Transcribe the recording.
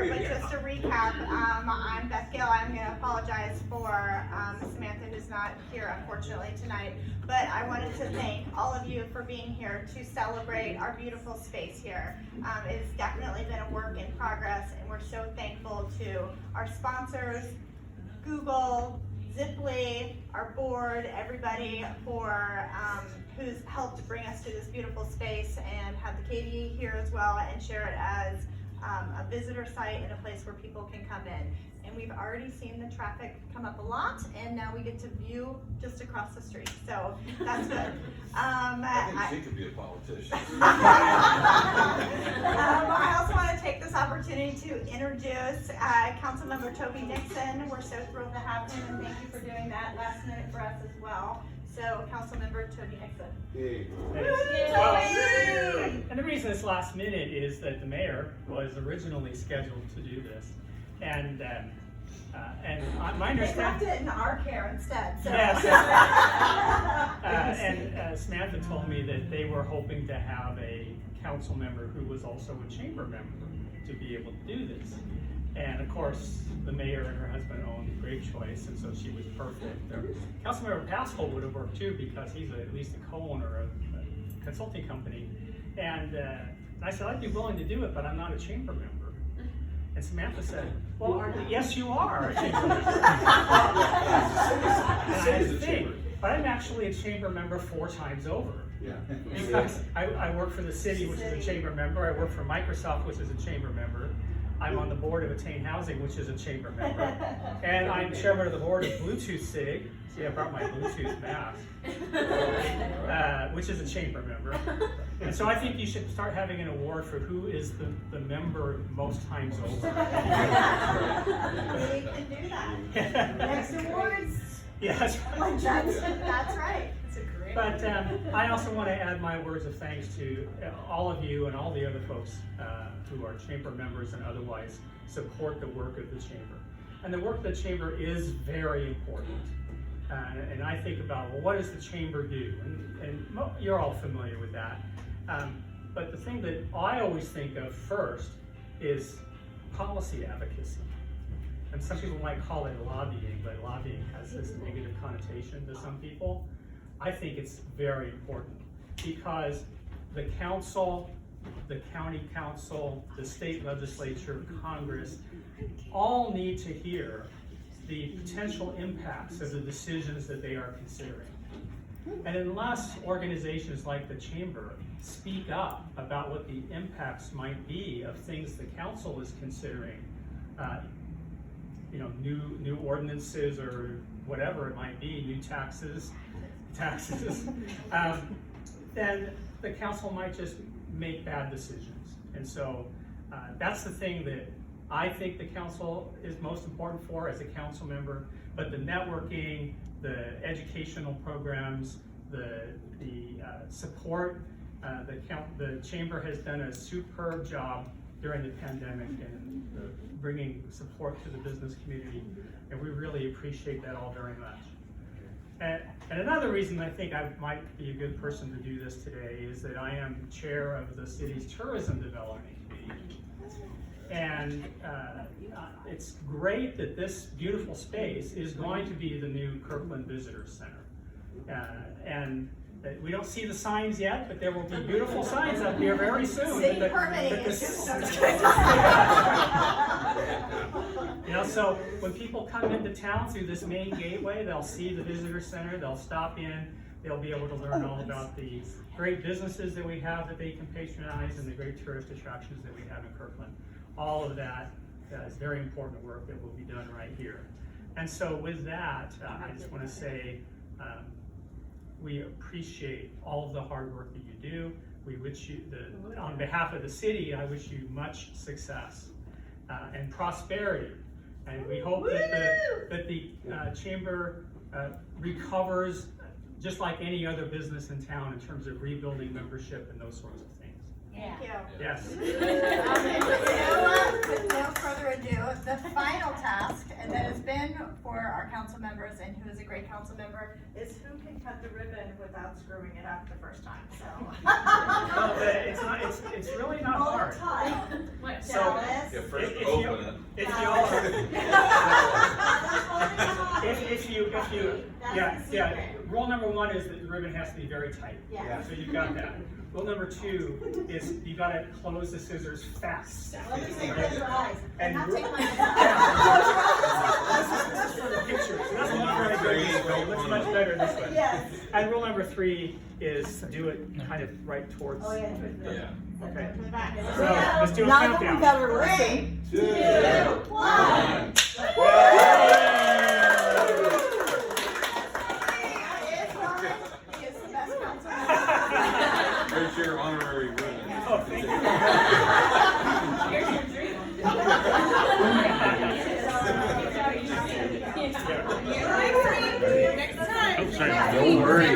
here, but just to recap, I'm Beth Gill. I'm going to apologize for Samantha, who's not here unfortunately tonight, but I wanted to thank all of you for being here to celebrate our beautiful space here. It's definitely been a work in progress, and we're so thankful to our sponsors, Google, Ziply, our board, everybody for who's helped bring us to this beautiful space and have the KDE here as well and share it as a visitor site and a place where people can come in. And we've already seen the traffic come up a lot, and now we get to view just across the street, so that's good. I think she could be a politician. I also want to take this opportunity to introduce Councilmember Toby Nixon. We're so thrilled to have him, and thank you for doing that last minute for us as well. So, Councilmember Toby Nixon. Hey. Well, and the reason it's last minute is that the mayor was originally scheduled to do this, and my They left understanding. it in our care instead. So. Yes. And Samantha told me that they were hoping to have a council member who was also a chamber member to be able to do this. And of course, the mayor and her husband owned a great choice, and so she was perfect. Councilmember Pascal would have worked too, because he's at least a co-owner of a consulting company. And I said, I'd be willing to do it, but I'm not a chamber member. And Samantha said, well, yes, you are a chamber member. And I had to think, but I'm actually a chamber member 4 times over. Yeah. Because I work for the city, which is a chamber member. I work for Microsoft, which is a chamber member. I'm on the board of Attain Housing, which is a chamber member. And I'm chairman of the board of Bluetooth SIG. See, I brought my Bluetooth mask, which is a chamber member. And so I think you should start having an award for who is the member most times over. We can do that. Next awards. Yeah, that's right. That's right. But I also want to add my words of thanks to all of you and all the other folks who are chamber members and otherwise support the work of the chamber. And the work of the chamber is very important. And I think about, well, what does the chamber do? And you're all familiar with that. But the thing that I always think of first is policy advocacy. And some people might call it lobbying, but lobbying has this negative connotation to some people. I think it's very important because the council, the county council, the state legislature, Congress, all need to hear the potential impacts of the decisions that they are considering. And unless organizations like the chamber speak up about what the impacts might be of things the council is considering, new ordinances or whatever it might be, new taxes, then the council might just make bad decisions. And so that's the thing that I think the council is most important for as a council member, but the networking, the educational programs, the support, the chamber has done a superb job during the pandemic and bringing support to the business community, and we really appreciate that all very much. And another reason I think I might be a good person to do this today is that I am chair of the city's tourism development committee. And it's great that this beautiful space is going to be the new Kirkland Visitor Center. And we don't see the signs yet, but there will be beautiful signs up here very soon. City permitting is just so when people come into town through this main gateway, they'll see the visitor center, they'll stop in, they'll be able to learn all about the great businesses that we have that they can patronize and the great tourist attractions that we have in Kirkland. All of that is very important work that will be done right here. And so with that, I just want to say we appreciate all of the hard work that you do. We wish you, on behalf of the city, I wish you much success and prosperity. And we hope that the chamber recovers just like any other business in town in terms of rebuilding membership and those sorts of things. Thank you. Yes. With no further ado, the final task, and that is ribbon for our council members, and who is a great council member, is who can cut the ribbon without screwing it up the first time, so. Well, it's really not All hard. the time. So, Dallas. Yeah, first If open you- it. if you all, yeah, rule number 1 is that the ribbon has to be very tight. Yeah. So you've got that. Rule number 2 is you gotta close the scissors fast. Let me say, close your eyes. And Not ru- take my This is for the picture, so that's not very good this way, it looks much better this way. Yes. And rule number 3 is do it kind of right towards. Oh, yeah. Yeah. Okay. To the back. So, let's do a Now that we countdown. better listen. 2, 1. He is the best council Here's your honorary ribbon. Oh, thank you. member. Don't worry.